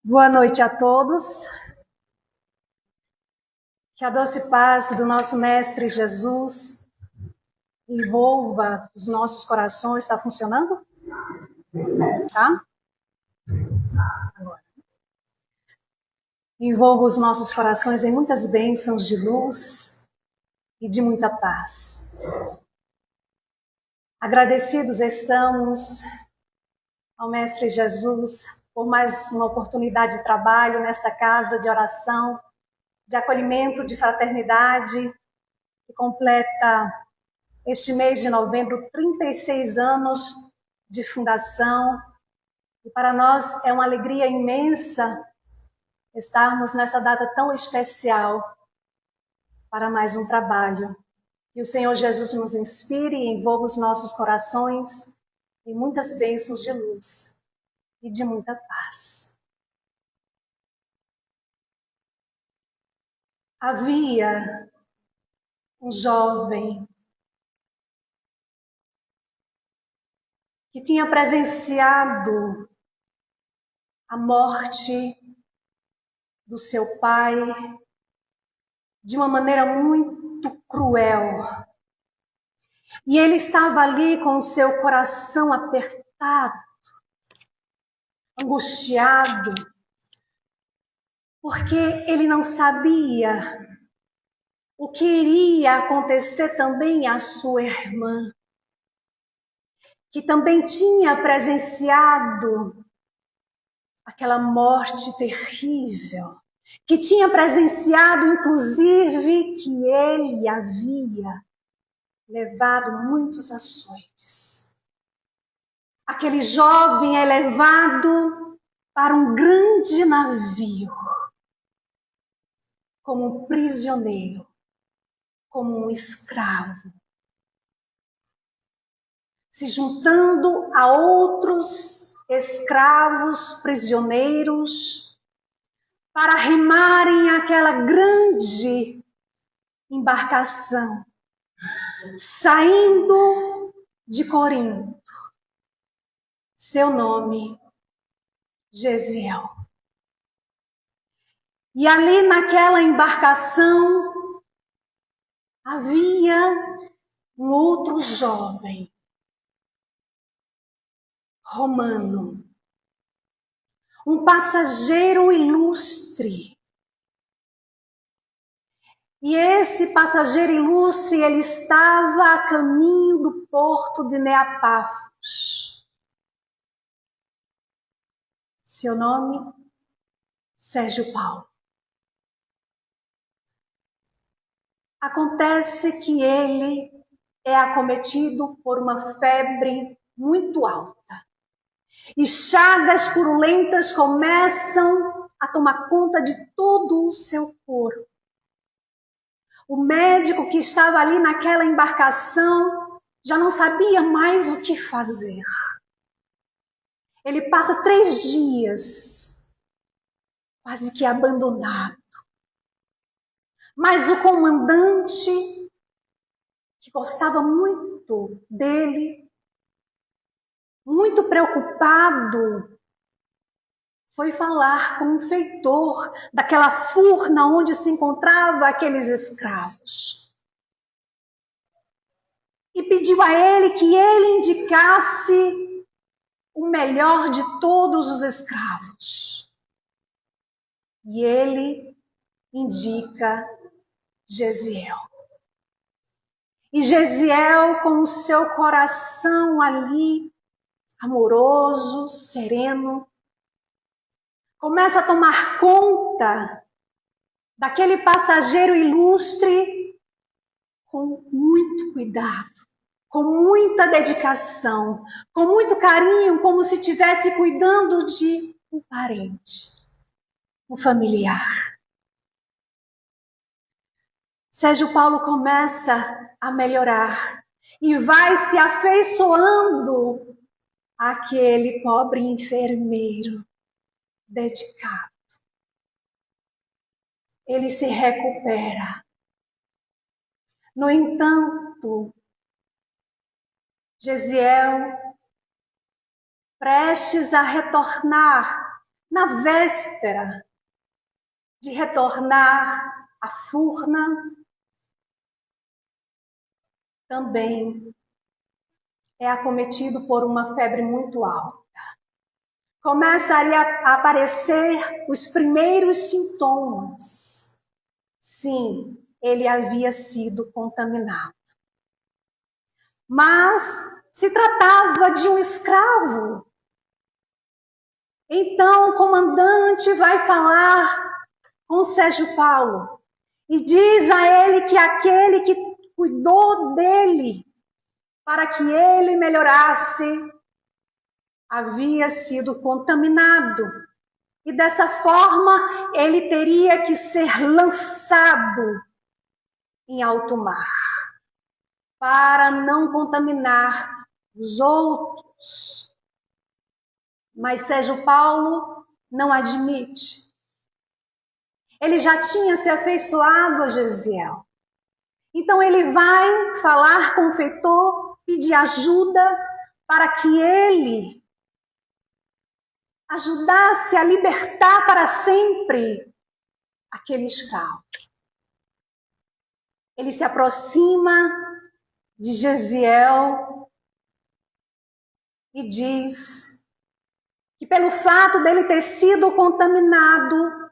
Boa noite a todos. Que a doce paz do nosso Mestre Jesus envolva os nossos corações. Está funcionando? Tá? Agora. Envolva os nossos corações em muitas bênçãos de luz e de muita paz. Agradecidos estamos ao Mestre Jesus por mais uma oportunidade de trabalho nesta casa de oração, de acolhimento, de fraternidade, que completa este mês de novembro 36 anos de fundação. E para nós é uma alegria imensa estarmos nessa data tão especial para mais um trabalho. Que o Senhor Jesus nos inspire e envolva os nossos corações em muitas bênçãos de luz e de muita paz. Havia um jovem que tinha presenciado a morte do seu pai de uma maneira muito cruel. E ele estava ali com o seu coração apertado, angustiado, porque ele não sabia o que iria acontecer também à sua irmã, que também tinha presenciado aquela morte terrível, que tinha presenciado, inclusive, que ele havia levado muitos açoites. Aquele jovem é levado para um grande navio, como um prisioneiro, como um escravo, se juntando a outros escravos, prisioneiros, para remarem aquela grande embarcação, saindo de Corinto. Seu nome, Gesiel. E ali naquela embarcação havia um outro jovem, romano, um passageiro ilustre. E esse passageiro ilustre, ele estava a caminho do porto de Neapafos. Seu nome, Sérgio Paulo. Acontece que ele é acometido por uma febre muito alta. E chagas purulentas começam a tomar conta de todo o seu corpo. O médico que estava ali naquela embarcação já não sabia mais o que fazer. Ele passa 3 dias quase que abandonado. Mas o comandante, que gostava muito dele, muito preocupado, foi falar com o feitor daquela furna onde se encontravam aqueles escravos. E pediu a ele que ele indicasse o melhor de todos os escravos. E ele indica Gesiel. E Gesiel, com o seu coração ali, amoroso, sereno, começa a tomar conta daquele passageiro ilustre com muito cuidado, com muita dedicação, com muito carinho, como se estivesse cuidando de um parente, um familiar. Sérgio Paulo começa a melhorar e vai se afeiçoando àquele pobre enfermeiro dedicado. Ele se recupera. No entanto, Gesiel, prestes a retornar na véspera de retornar à Furna, também é acometido por uma febre muito alta. Começa ali a aparecer os primeiros sintomas. Sim, ele havia sido contaminado. Mas se tratava de um escravo. Então o comandante vai falar com Sérgio Paulo e diz a ele que aquele que cuidou dele para que ele melhorasse havia sido contaminado. E dessa forma ele teria que ser lançado em alto mar para não contaminar os outros. Mas Sérgio Paulo não admite. Ele já tinha se afeiçoado a Gesiel. Então ele vai falar com o feitor, pedir ajuda para que ele ajudasse a libertar para sempre aquele escravo. Ele se aproxima de Gesiel e diz que pelo fato dele ter sido contaminado,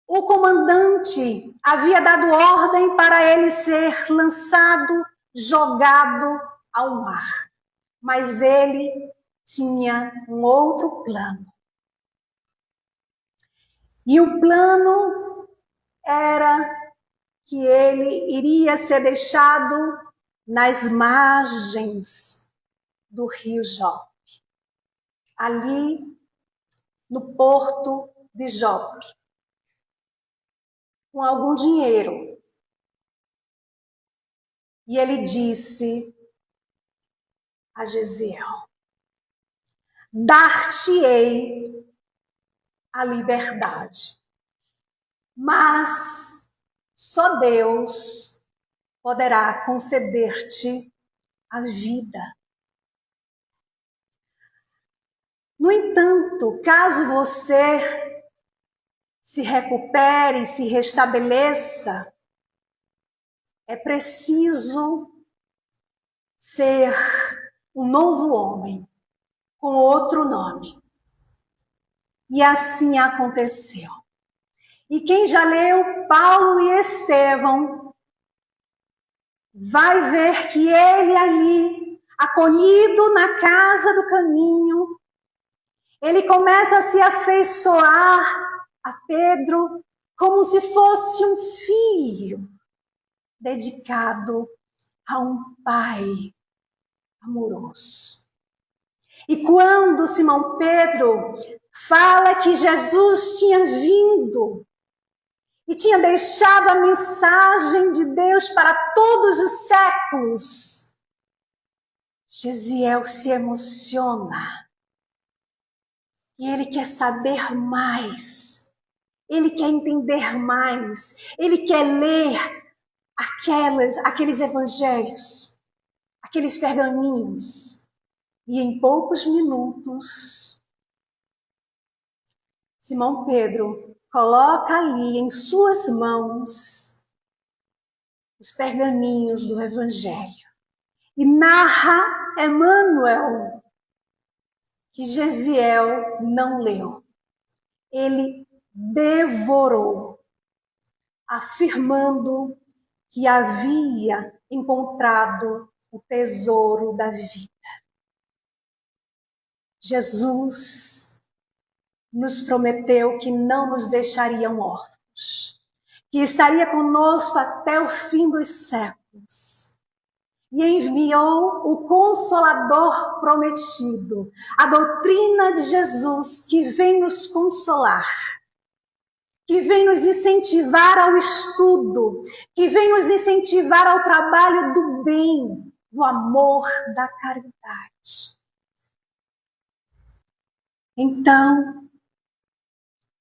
o comandante havia dado ordem para ele ser lançado, jogado ao mar. Mas ele tinha um outro plano. E o plano era que ele iria ser deixado nas margens do rio Jope, ali no porto de Jope, com algum dinheiro. E ele disse a Gesiel: dar-te-ei a liberdade, mas só Deus poderá conceder-te a vida. No entanto, caso você se recupere, se restabeleça, é preciso ser um novo homem, com outro nome. E assim aconteceu. E quem já leu Paulo e Estevão vai ver que ele ali, acolhido na casa do caminho, ele começa a se afeiçoar a Pedro como se fosse um filho dedicado a um pai amoroso. E quando Simão Pedro fala que Jesus tinha vindo e tinha deixado a mensagem de Deus para todos os séculos, Gesiel se emociona. E ele quer saber mais. Ele quer entender mais. Ele quer ler aqueles evangelhos, aqueles pergaminhos. E em poucos minutos, Simão Pedro coloca ali em suas mãos os pergaminhos do Evangelho e narra Emmanuel que Gesiel não leu. Ele devorou, afirmando que havia encontrado o tesouro da vida. Jesus nos prometeu que não nos deixaria órfãos, que estaria conosco até o fim dos séculos. E enviou o Consolador prometido, a doutrina de Jesus, que vem nos consolar, que vem nos incentivar ao estudo, que vem nos incentivar ao trabalho do bem, do amor, da caridade. Então,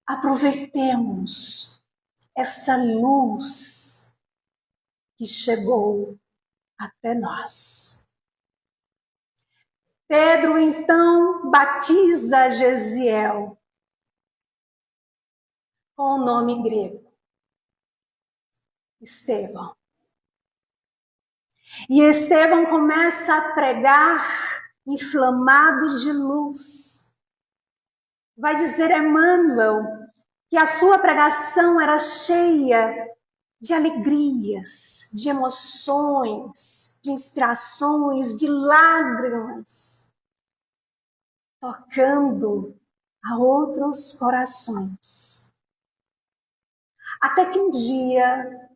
aproveitemos essa luz que chegou até nós. Pedro, então, batiza Gesiel com o nome grego, Estevão. E Estevão começa a pregar inflamado de luz. Vai dizer Emmanuel que a sua pregação era cheia de alegrias, de emoções, de inspirações, de lágrimas, tocando a outros corações. Até que um dia,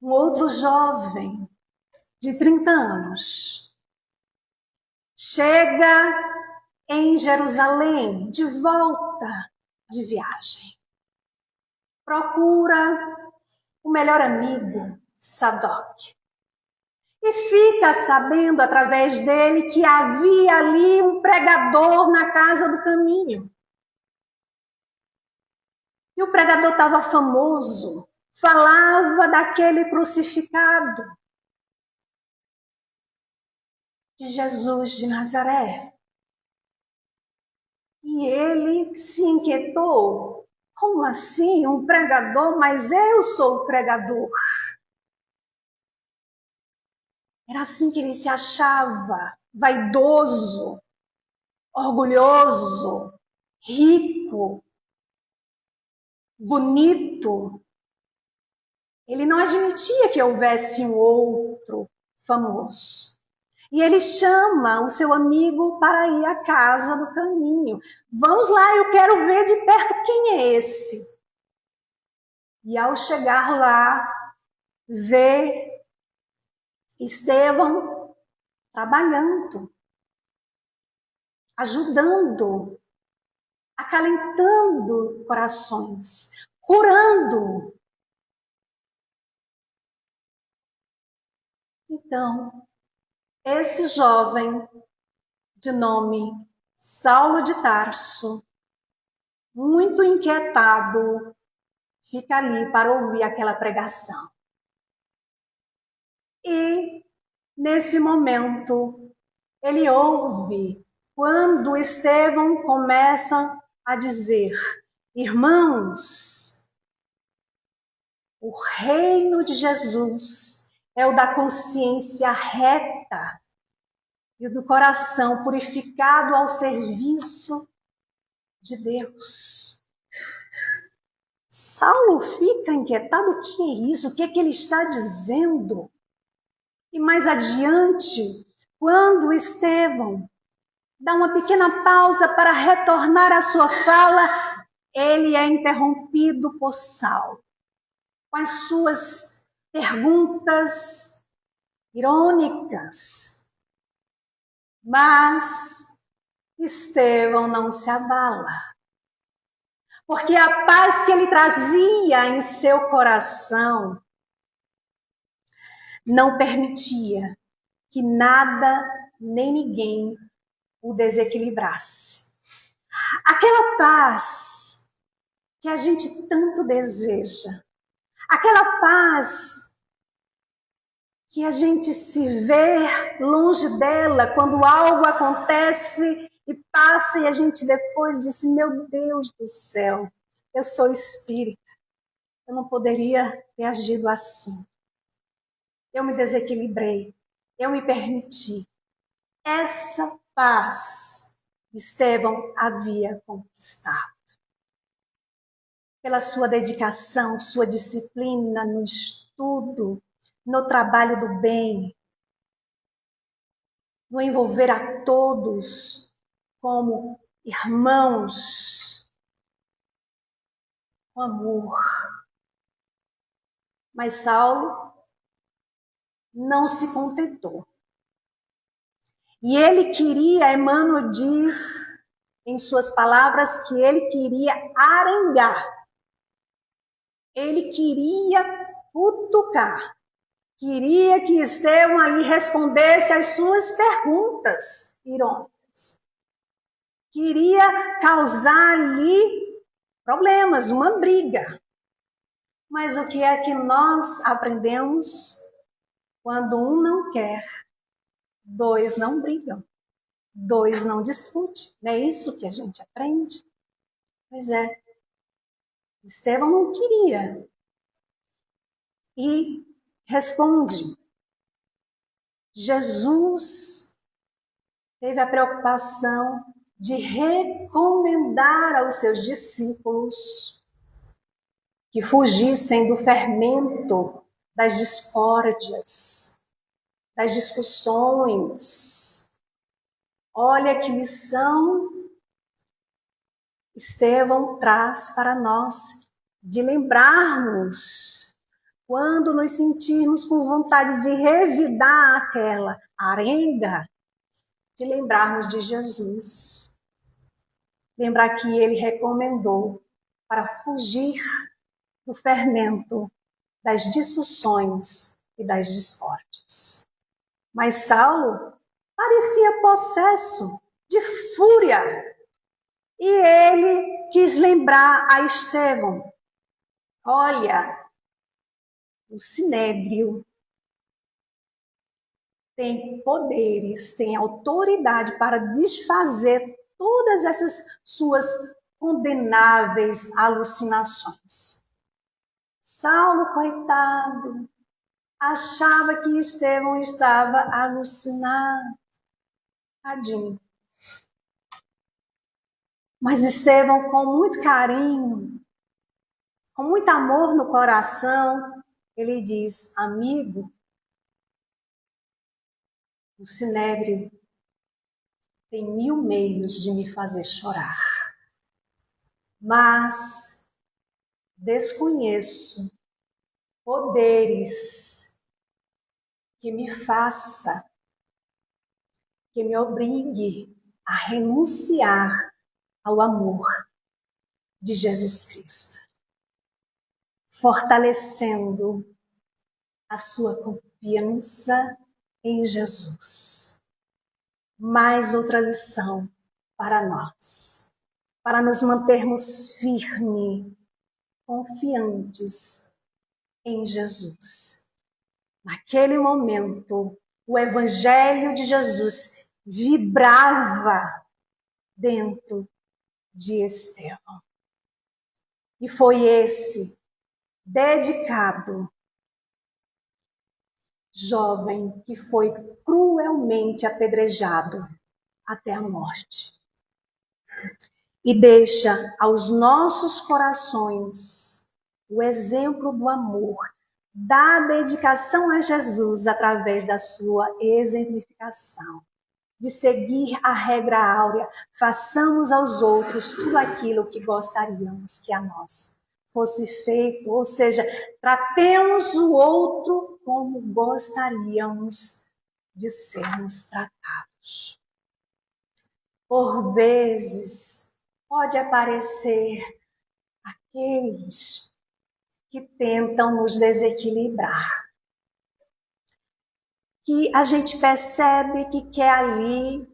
um outro jovem de 30 anos chega em Jerusalém, de volta de viagem. Procura o melhor amigo, Sadoc. E fica sabendo através dele que havia ali um pregador na casa do caminho. E o pregador estava famoso, falava daquele crucificado, de Jesus de Nazaré. E ele se inquietou. Como assim? Um pregador? Mas eu sou o pregador. Era assim que ele se achava, vaidoso, orgulhoso, rico, bonito. Ele não admitia que houvesse um outro famoso. E ele chama o seu amigo para ir à casa do caminho. Vamos lá, eu quero ver de perto quem é esse. E ao chegar lá, vê Estevão trabalhando, ajudando, acalentando corações, curando. Então, esse jovem de nome Saulo de Tarso, muito inquietado, fica ali para ouvir aquela pregação. E, nesse momento, ele ouve quando Estevão começa a dizer: irmãos, o reino de Jesus é o da consciência reta e do coração purificado ao serviço de Deus. Saulo fica inquietado, o que é isso? O que é que ele está dizendo? E mais adiante, quando Estevão dá uma pequena pausa para retornar à sua fala, ele é interrompido por Saulo, com as suas perguntas irônicas. Mas Estevão não se abala, porque a paz que ele trazia em seu coração não permitia que nada nem ninguém o desequilibrasse. Aquela paz que a gente tanto deseja, aquela paz que a gente se vê longe dela quando algo acontece e passa e a gente depois diz: meu Deus do céu, eu sou espírita, eu não poderia ter agido assim. Eu me desequilibrei, eu me permiti. Essa paz Estevão havia conquistado. Pela sua dedicação, sua disciplina no estudo, no trabalho do bem, no envolver a todos como irmãos, com amor. Mas Saulo não se contentou. E ele queria, Emmanuel diz em suas palavras, que ele queria arengar. Ele queria cutucar. Queria que Estevão ali respondesse às suas perguntas irônicas. Queria causar ali problemas, uma briga. Mas o que é que nós aprendemos? Quando um não quer, dois não brigam. dois não discutem. Não é isso que a gente aprende? Pois é. Estevão não queria. E responde. Jesus teve a preocupação de recomendar aos seus discípulos que fugissem do fermento das discórdias, das discussões. Olha que lição Estevão traz para nós, de lembrarmos, quando nos sentirmos com vontade de revidar aquela arenga, de lembrarmos de Jesus. Lembrar que ele recomendou para fugir do fermento das discussões e das discórdias. Mas Saulo parecia possesso de fúria. E ele quis lembrar a Estevão, olha, o Sinédrio tem poderes, tem autoridade para desfazer todas essas suas condenáveis alucinações. Saulo, coitado, achava que Estevão estava alucinado. Tadinho. Mas Estevão, com muito carinho, com muito amor no coração, ele diz, amigo, o Sinédrio tem 1000 meios de me fazer chorar, mas desconheço poderes que me faça, que me obrigue a renunciar ao amor de Jesus Cristo, fortalecendo a sua confiança em Jesus. Mais outra lição para nós, para nos mantermos firmes, confiantes em Jesus. Naquele momento, o Evangelho de Jesus vibrava dentro de Estevão. E foi esse dedicado jovem que foi cruelmente apedrejado até a morte. E deixa aos nossos corações o exemplo do amor, da dedicação a Jesus através da sua exemplificação. De seguir a regra áurea, façamos aos outros tudo aquilo que gostaríamos que a nós fosse feito, ou seja, tratemos o outro como gostaríamos de sermos tratados. Por vezes, pode aparecer aqueles que tentam nos desequilibrar, que a gente percebe que quer ali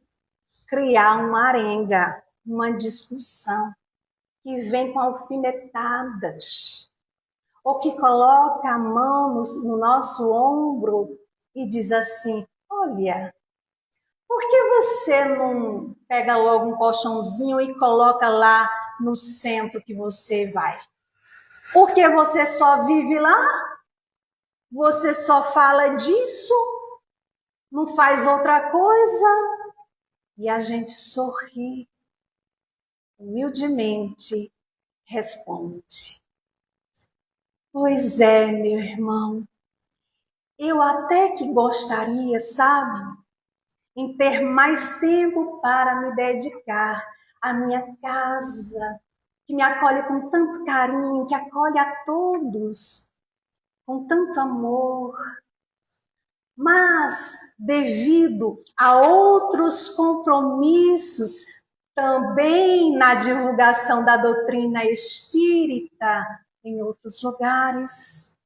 criar uma arenga, uma discussão, que vem com alfinetadas, ou que coloca a mão no nosso ombro e diz assim, olha, por que você não pega logo um colchãozinho e coloca lá no centro que você vai? Porque você só vive lá? Você só fala disso? Não faz outra coisa? E a gente sorri, humildemente responde. Pois é, meu irmão, eu até que gostaria, sabe, em ter mais tempo para me dedicar à minha casa, que me acolhe com tanto carinho, que acolhe a todos com tanto amor. Mas, devido a outros compromissos, também na divulgação da doutrina espírita em outros lugares,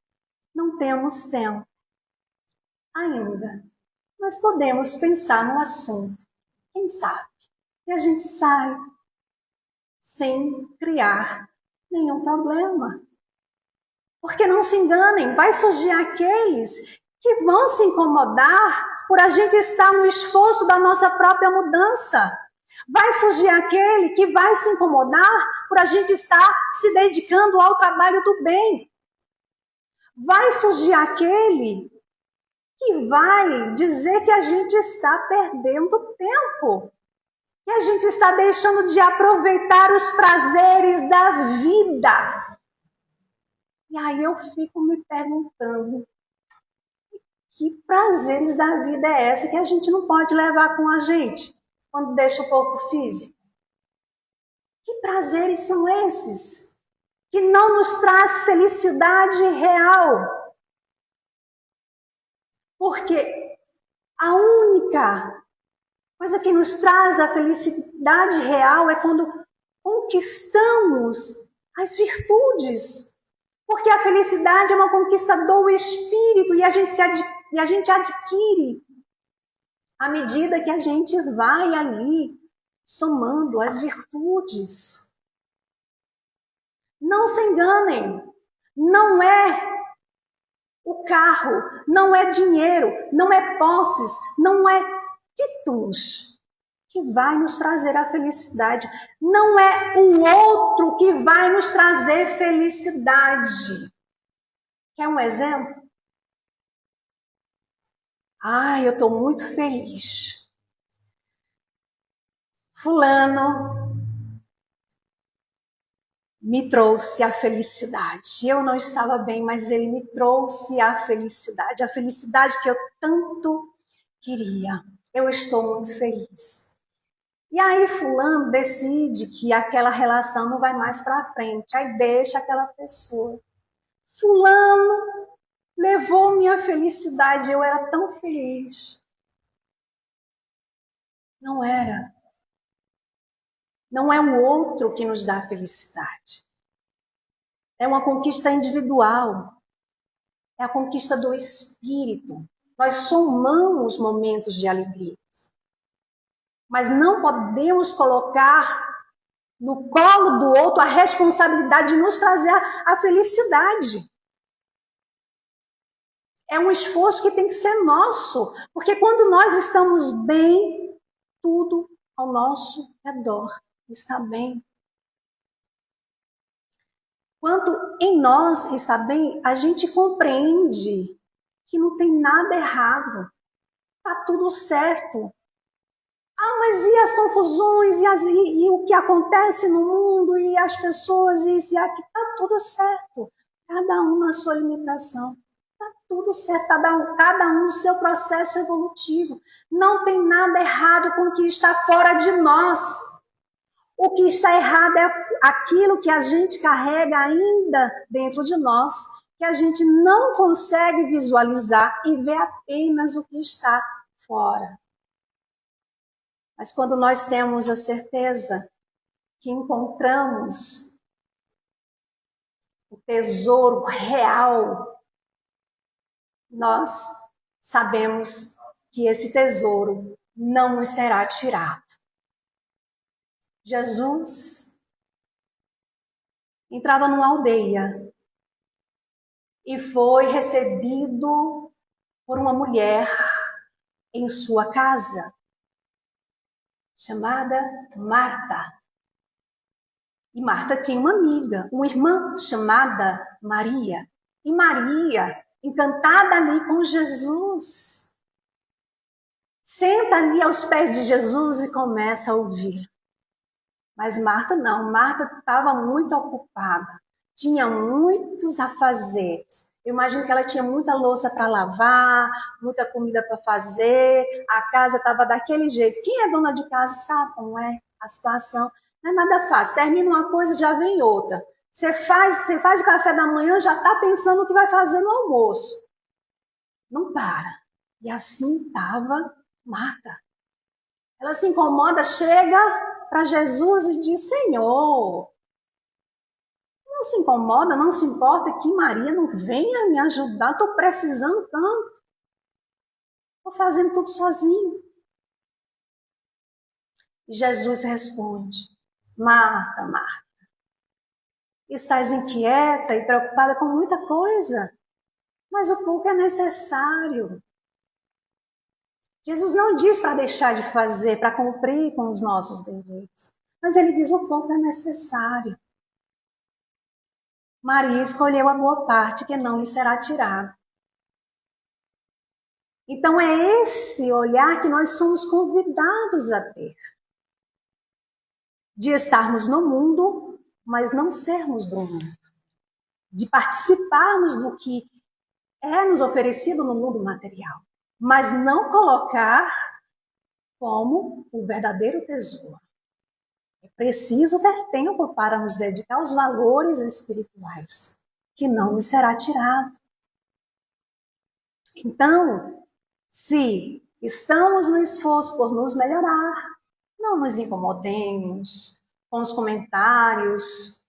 não temos tempo ainda. Mas podemos pensar no assunto. Quem sabe? E a gente sai sem criar nenhum problema. Porque não se enganem, vai surgir aqueles que vão se incomodar por a gente estar no esforço da nossa própria mudança. Vai surgir aquele que vai se incomodar por a gente estar se dedicando ao trabalho do bem. Vai surgir aquele que vai dizer que a gente está perdendo tempo, que a gente está deixando de aproveitar os prazeres da vida. E aí eu fico me perguntando, que prazeres da vida é essa que a gente não pode levar com a gente quando deixa o corpo físico? Que prazeres são esses que não nos traz felicidade real? Porque a única coisa que nos traz a felicidade real é quando conquistamos as virtudes. Porque a felicidade é uma conquista do espírito e a gente adquire à medida que a gente vai ali somando as virtudes. Não se enganem, não é o carro, não é dinheiro, não é posses, não é títulos que vai nos trazer a felicidade. Não é o outro que vai nos trazer felicidade. Quer um exemplo? Eu estou muito feliz. Fulano me trouxe a felicidade. Eu não estava bem, mas ele me trouxe a felicidade que eu tanto queria. Eu estou muito feliz. E aí fulano decide que aquela relação não vai mais para frente, aí deixa aquela pessoa. Fulano levou minha felicidade, eu era tão feliz. Não era. Não é o outro que nos dá felicidade. É uma conquista individual. É a conquista do espírito. Nós somamos momentos de alegria. Mas não podemos colocar no colo do outro a responsabilidade de nos trazer a felicidade. É um esforço que tem que ser nosso, porque quando nós estamos bem, tudo ao nosso redor está bem. Quando em nós está bem, a gente compreende que não tem nada errado, está tudo certo. Mas e as confusões, e o que acontece no mundo, e as pessoas, e isso e aquilo, está tudo certo. Cada um na sua limitação. Está tudo certo, cada um no seu processo evolutivo. Não tem nada errado com o que está fora de nós. O que está errado é aquilo que a gente carrega ainda dentro de nós, que a gente não consegue visualizar e ver apenas o que está fora. Mas quando nós temos a certeza que encontramos o tesouro real, nós sabemos que esse tesouro não nos será tirado. Jesus entrava numa aldeia e foi recebido por uma mulher em sua casa, chamada Marta. E Marta tinha uma amiga, uma irmã chamada Maria. E Maria, encantada ali com Jesus, senta ali aos pés de Jesus e começa a ouvir. Mas Marta não, Marta estava muito ocupada, tinha muitos afazeres. Eu imagino que ela tinha muita louça para lavar, muita comida para fazer, a casa estava daquele jeito. Quem é dona de casa sabe como é a situação. Não é nada fácil, termina uma coisa, já vem outra. Você faz o café da manhã, já está pensando o que vai fazer no almoço. Não para. E assim estava Marta. Ela se incomoda, chega para Jesus e diz: Senhor, não se incomoda, não se importa que Maria não venha me ajudar, estou precisando tanto. Estou fazendo tudo sozinho. E Jesus responde: Marta, Marta, estás inquieta e preocupada com muita coisa, mas o pouco é necessário. Jesus não diz para deixar de fazer, para cumprir com os nossos deveres. Mas ele diz o pouco é necessário. Maria escolheu a boa parte que não lhe será tirada. Então é esse olhar que nós somos convidados a ter. De estarmos no mundo, mas não sermos do mundo. De participarmos do que é nos oferecido no mundo material. Mas não colocar como o verdadeiro tesouro. É preciso ter tempo para nos dedicar aos valores espirituais, que não nos será tirado. Então, se estamos no esforço por nos melhorar, não nos incomodemos com os comentários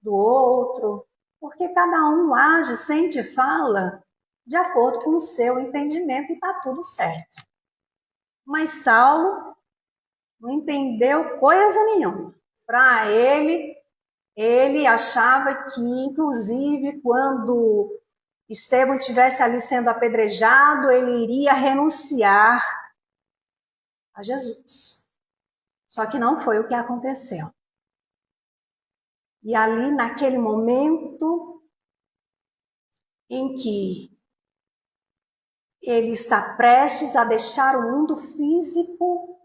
do outro, porque cada um age, sente e fala de acordo com o seu entendimento e está tudo certo. Mas Saulo não entendeu coisa nenhuma. Para ele achava que, inclusive, quando Estevão estivesse ali sendo apedrejado, ele iria renunciar a Jesus. Só que não foi o que aconteceu. E ali, naquele momento em que ele está prestes a deixar o mundo físico,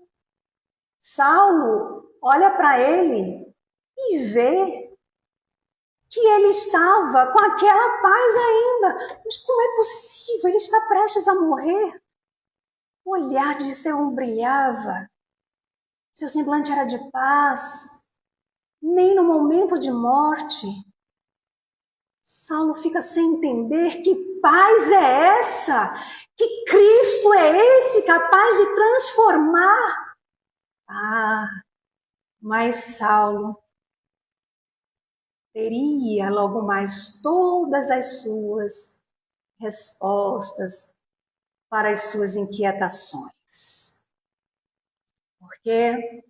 Saulo olha para ele e vê que ele estava com aquela paz ainda. Mas como é possível? Ele está prestes a morrer. O olhar de Estevão brilhava. Seu semblante era de paz. Nem no momento de morte. Saulo fica sem entender que paz é essa? Que Cristo é esse capaz de transformar? Mas Saulo teria logo mais todas as suas respostas para as suas inquietações. Porque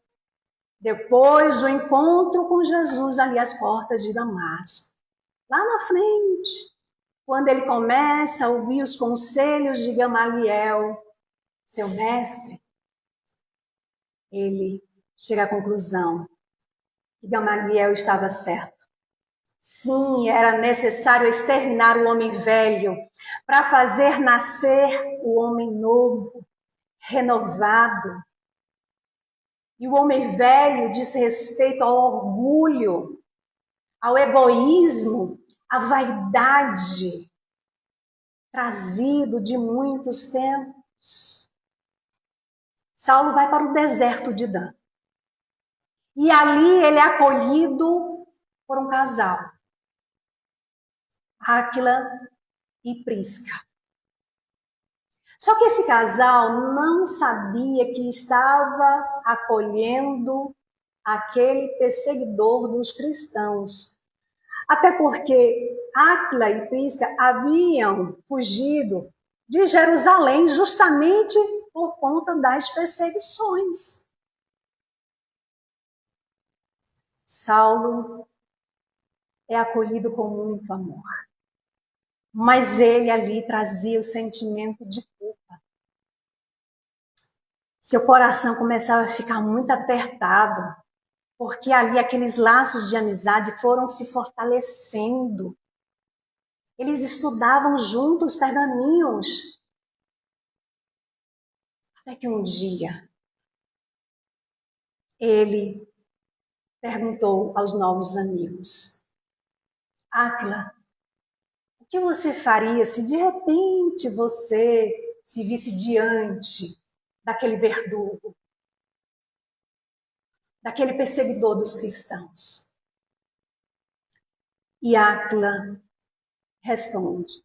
depois do encontro com Jesus ali às portas de Damasco, lá na frente, quando ele começa a ouvir os conselhos de Gamaliel, seu mestre, ele chega à conclusão que Gamaliel estava certo. Sim, era necessário exterminar o homem velho para fazer nascer o homem novo, renovado. E o homem velho diz respeito ao orgulho, ao egoísmo, à vaidade, trazido de muitos tempos. Saulo vai para o deserto de Dan. E ali ele é acolhido por um casal, Áquila e Prisca. Só que esse casal não sabia que estava acolhendo aquele perseguidor dos cristãos. Até porque Áquila e Prisca haviam fugido de Jerusalém justamente por conta das perseguições. Saulo é acolhido com muito amor. Mas ele ali trazia o sentimento de culpa. Seu coração começava a ficar muito apertado, porque ali aqueles laços de amizade foram se fortalecendo. Eles estudavam juntos pergaminhos. Até que um dia, ele perguntou aos novos amigos: Áquila, o que você faria se de repente você se visse diante daquele verdugo, daquele perseguidor dos cristãos? E Áquila responde: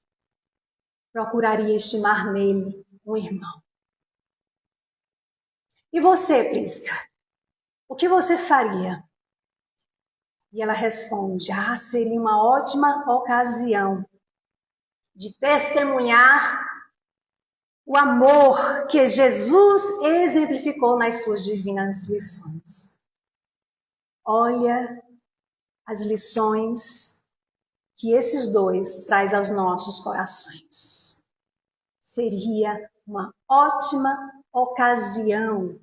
procuraria estimar nele um irmão. E você, Prisca, o que você faria? E ela responde: seria uma ótima ocasião de testemunhar o amor que Jesus exemplificou nas suas divinas lições. Olha as lições que esses dois trazem aos nossos corações. Seria uma ótima ocasião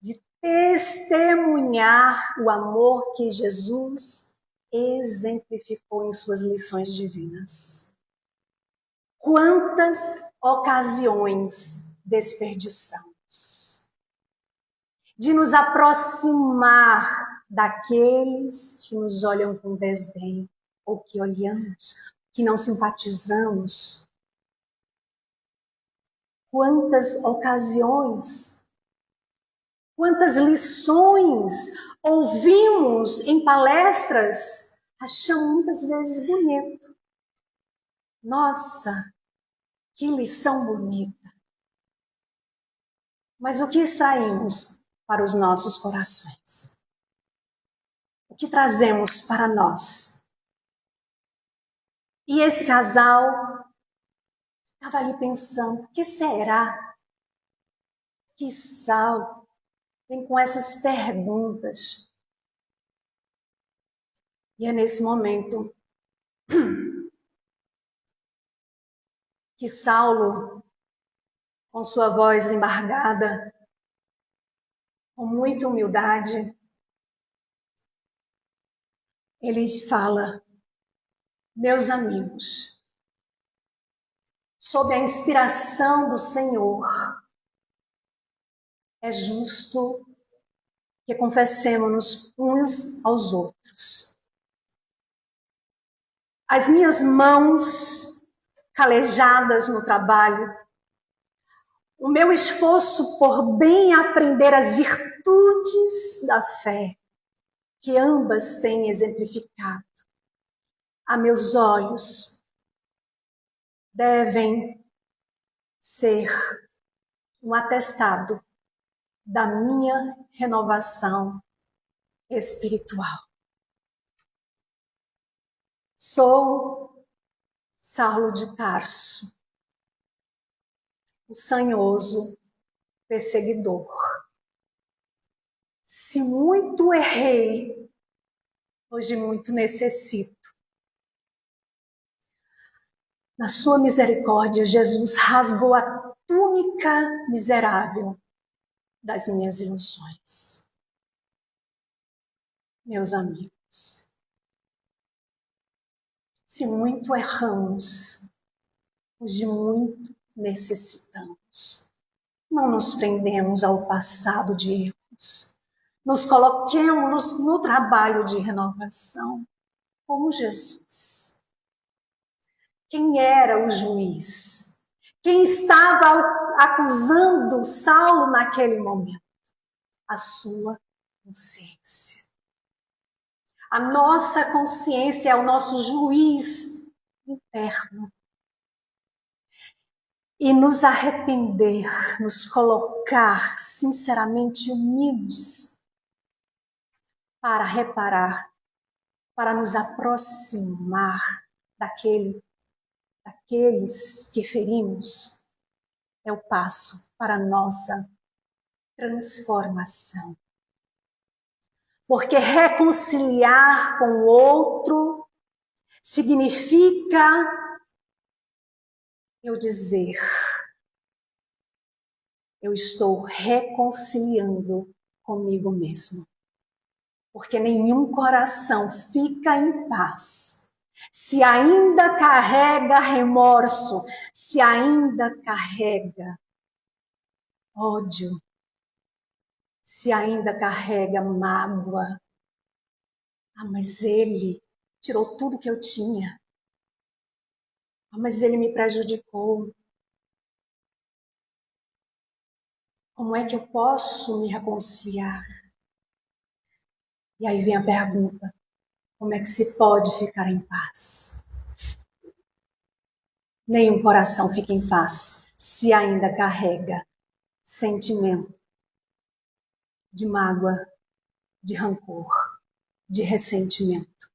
de testemunhar o amor que Jesus exemplificou em suas lições divinas. Quantas ocasiões desperdiçamos de nos aproximar daqueles que nos olham com desdém, ou que olhamos, que não simpatizamos. Quantas ocasiões, quantas lições ouvimos em palestras, achamos muitas vezes bonito. Nossa, que lição bonita. Mas o que extraímos para os nossos corações? O que trazemos para nós? E esse casal estava ali pensando, o que será? Que Saulo vem com essas perguntas. E é nesse momento que Saulo, com sua voz embargada, com muita humildade, ele fala: meus amigos, sob a inspiração do Senhor, é justo que confessemos uns aos outros. As minhas mãos calejadas no trabalho, o meu esforço por bem aprender as virtudes da fé, que ambas têm exemplificado, a meus olhos, devem ser um atestado da minha renovação espiritual. Sou Saulo de Tarso, o sanhoso perseguidor. Se muito errei, hoje muito necessito. Na sua misericórdia, Jesus rasgou a túnica miserável das minhas ilusões. Meus amigos, se muito erramos, hoje muito necessitamos. Não nos prendemos ao passado de erros. Nos coloquemos no trabalho de renovação, como Jesus. Quem era o juiz? Quem estava acusando Saulo naquele momento? A sua consciência. A nossa consciência é o nosso juiz interno. E nos arrepender, nos colocar sinceramente humildes para reparar, para nos aproximar daqueles que ferimos, é o passo para a nossa transformação. Porque reconciliar com o outro significa eu dizer, eu estou reconciliando comigo mesmo. Porque nenhum coração fica em paz se ainda carrega remorso, se ainda carrega ódio, se ainda carrega mágoa. Ah, mas ele tirou tudo que eu tinha. Ah, mas ele me prejudicou. Como é que eu posso me reconciliar? E aí vem a pergunta: como é que se pode ficar em paz? Nenhum coração fica em paz se ainda carrega sentimento de mágoa, de rancor, de ressentimento.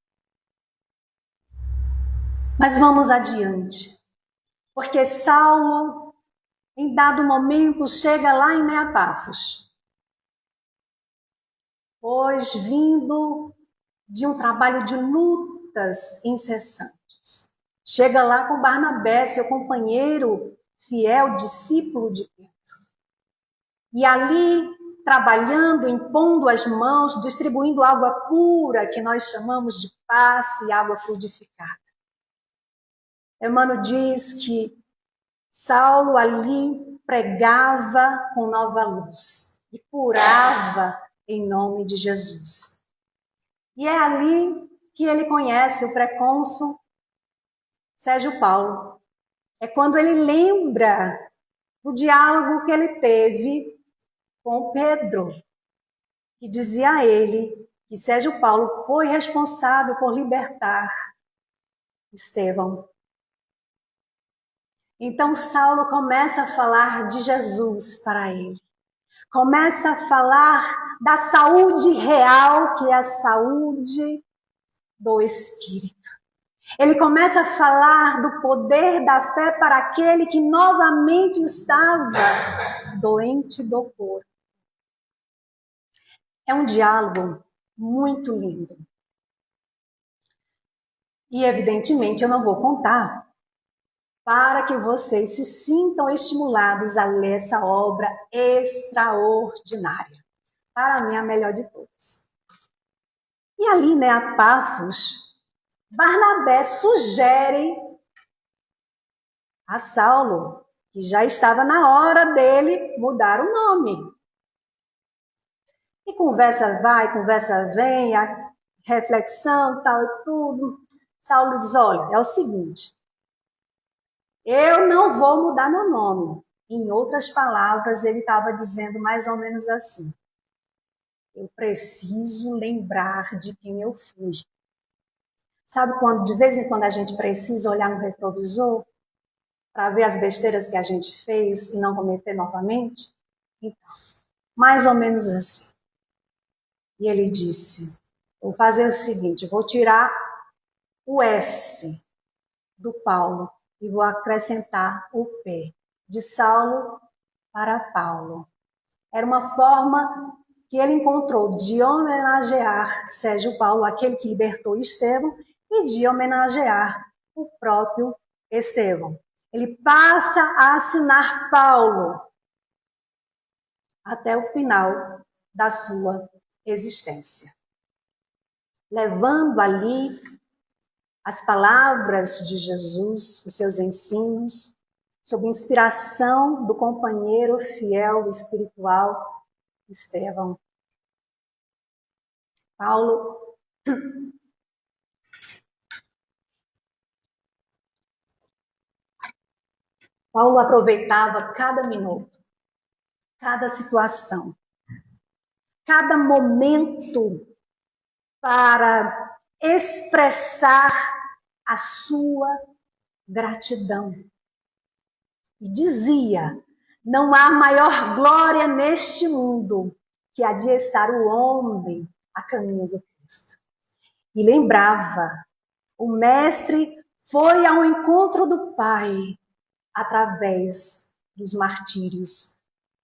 Mas vamos adiante, porque Saulo, em dado momento, chega lá em Neapafos, pois vindo de um trabalho de lutas incessantes. Chega lá com Barnabé, seu companheiro fiel, discípulo de Pedro. E ali, trabalhando, impondo as mãos, distribuindo água pura, que nós chamamos de passe e água fluidificada. Emmanuel diz que Saulo ali pregava com nova luz e curava em nome de Jesus. E é ali que ele conhece o pré-cônsul Sérgio Paulo. É quando ele lembra do diálogo que ele teve com Pedro, que dizia a ele que Sérgio Paulo foi responsável por libertar Estevão. Então Saulo começa a falar de Jesus para ele. Começa a falar da saúde real, que é a saúde do Espírito. Ele começa a falar do poder da fé para aquele que novamente estava doente do corpo. É um diálogo muito lindo. E, evidentemente, eu não vou contar para que vocês se sintam estimulados a ler essa obra extraordinária. Para mim, a melhor de todas. E ali, a Pafos, Barnabé sugere a Saulo que já estava na hora dele mudar o nome. E conversa vai, conversa vem, a reflexão, tal e tudo. Saulo diz, olha, é o seguinte, eu não vou mudar meu nome. Em outras palavras, ele estava dizendo mais ou menos assim, eu preciso lembrar de quem eu fui. Sabe quando, de vez em quando, a gente precisa olhar no retrovisor para ver as besteiras que a gente fez e não cometer novamente? Então, mais ou menos assim. E ele disse, vou fazer o seguinte, vou tirar o S do Paulo e vou acrescentar o P, de Saulo para Paulo. Era uma forma que ele encontrou de homenagear Sérgio Paulo, aquele que libertou Estevão, e de homenagear o próprio Estevão. Ele passa a assinar Paulo até o final da sua existência, levando ali as palavras de Jesus, os seus ensinos, sob inspiração do companheiro fiel espiritual Estevão. Paulo aproveitava cada minuto, cada situação, cada momento para expressar a sua gratidão. E dizia, não há maior glória neste mundo que a de estar o homem a caminho do Cristo. E lembrava, o mestre foi ao encontro do Pai através dos martírios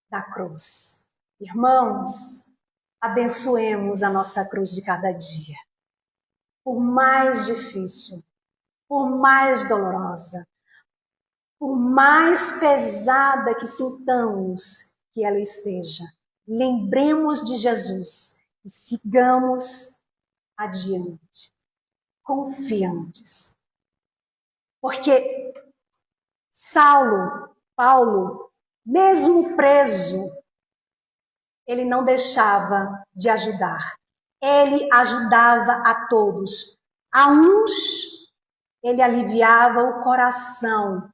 da cruz. Irmãos, abençoemos a nossa cruz de cada dia. Por mais difícil, por mais dolorosa, por mais pesada que sintamos que ela esteja, lembremos de Jesus e sigamos adiante, confiantes. Porque Paulo, mesmo preso, ele não deixava de ajudar. Ele ajudava a todos. A uns, ele aliviava o coração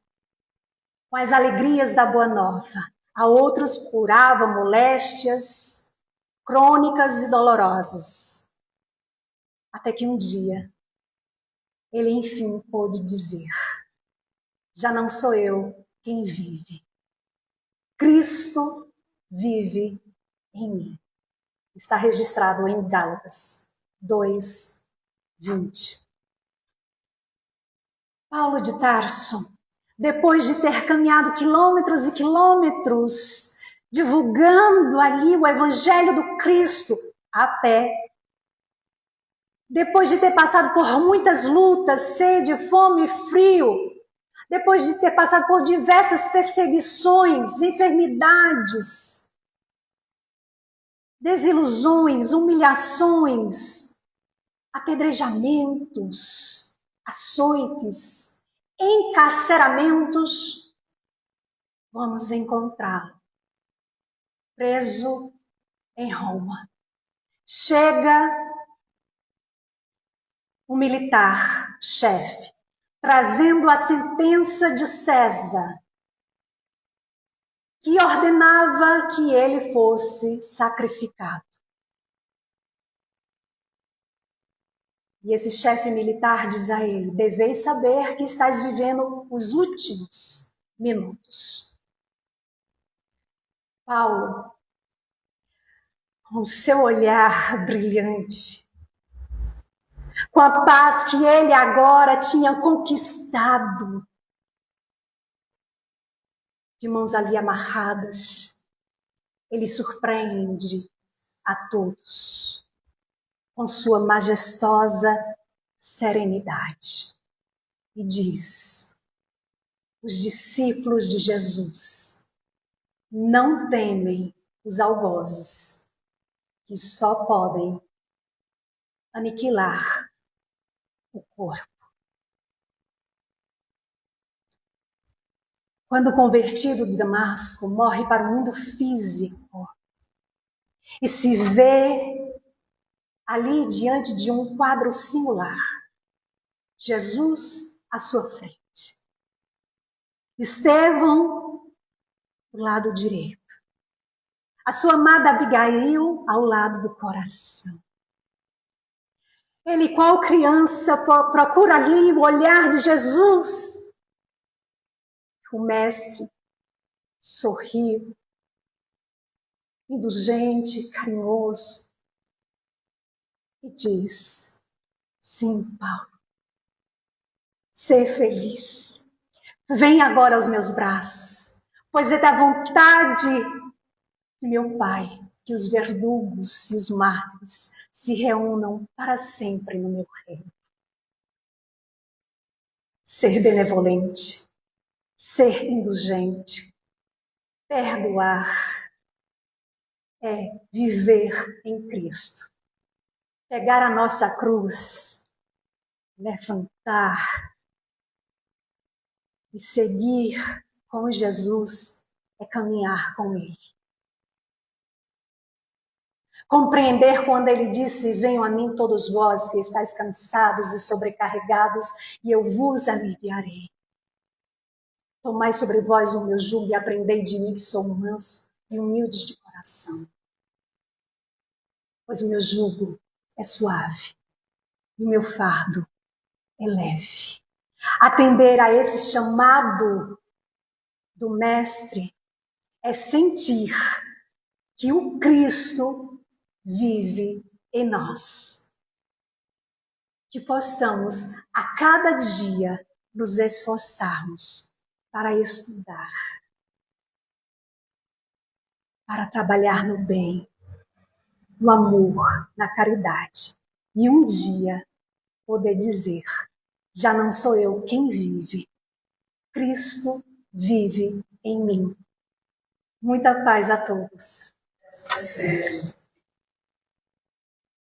com as alegrias da boa nova. A outros, curava moléstias crônicas e dolorosas. Até que um dia, ele enfim pôde dizer, já não sou eu quem vive. Cristo vive em mim. Está registrado em Gálatas 2:20. Paulo de Tarso, depois de ter caminhado quilômetros e quilômetros, divulgando ali o Evangelho do Cristo a pé, depois de ter passado por muitas lutas, sede, fome e frio, depois de ter passado por diversas perseguições, enfermidades, desilusões, humilhações, apedrejamentos, açoites, encarceramentos, vamos encontrá-lo preso em Roma. Chega um militar, chefe, trazendo a sentença de César, que ordenava que ele fosse sacrificado. E esse chefe militar diz a ele: deveis saber que estás vivendo os últimos minutos. Paulo, com o seu olhar brilhante, com a paz que ele agora tinha conquistado, de mãos ali amarradas, ele surpreende a todos com sua majestosa serenidade e diz: os discípulos de Jesus não temem os algozes, que só podem aniquilar o corpo. Quando o convertido de Damasco morre para o mundo físico e se vê ali diante de um quadro singular, Jesus à sua frente, Estevão do lado direito, a sua amada Abigail ao lado do coração. Ele, qual criança, procura ali o olhar de Jesus. O mestre sorriu, indulgente, carinhoso, e diz: sim, Paulo, ser feliz. Vem agora aos meus braços, pois é da vontade de meu Pai que os verdugos e os mártires se reúnam para sempre no meu reino. Ser benevolente, ser indulgente, perdoar, é viver em Cristo. Pegar a nossa cruz, levantar e seguir com Jesus é caminhar com Ele. Compreender quando Ele disse: venham a mim todos vós que estáis cansados e sobrecarregados, e eu vos aliviarei. Tomai sobre vós o meu jugo e aprendei de mim, que sou manso e humilde de coração. Pois o meu jugo é suave e o meu fardo é leve. Atender a esse chamado do Mestre é sentir que o Cristo vive em nós. Que possamos a cada dia nos esforçarmos para estudar, para trabalhar no bem, no amor, na caridade. E um dia poder dizer: já não sou eu quem vive, Cristo vive em mim. Muita paz a todos.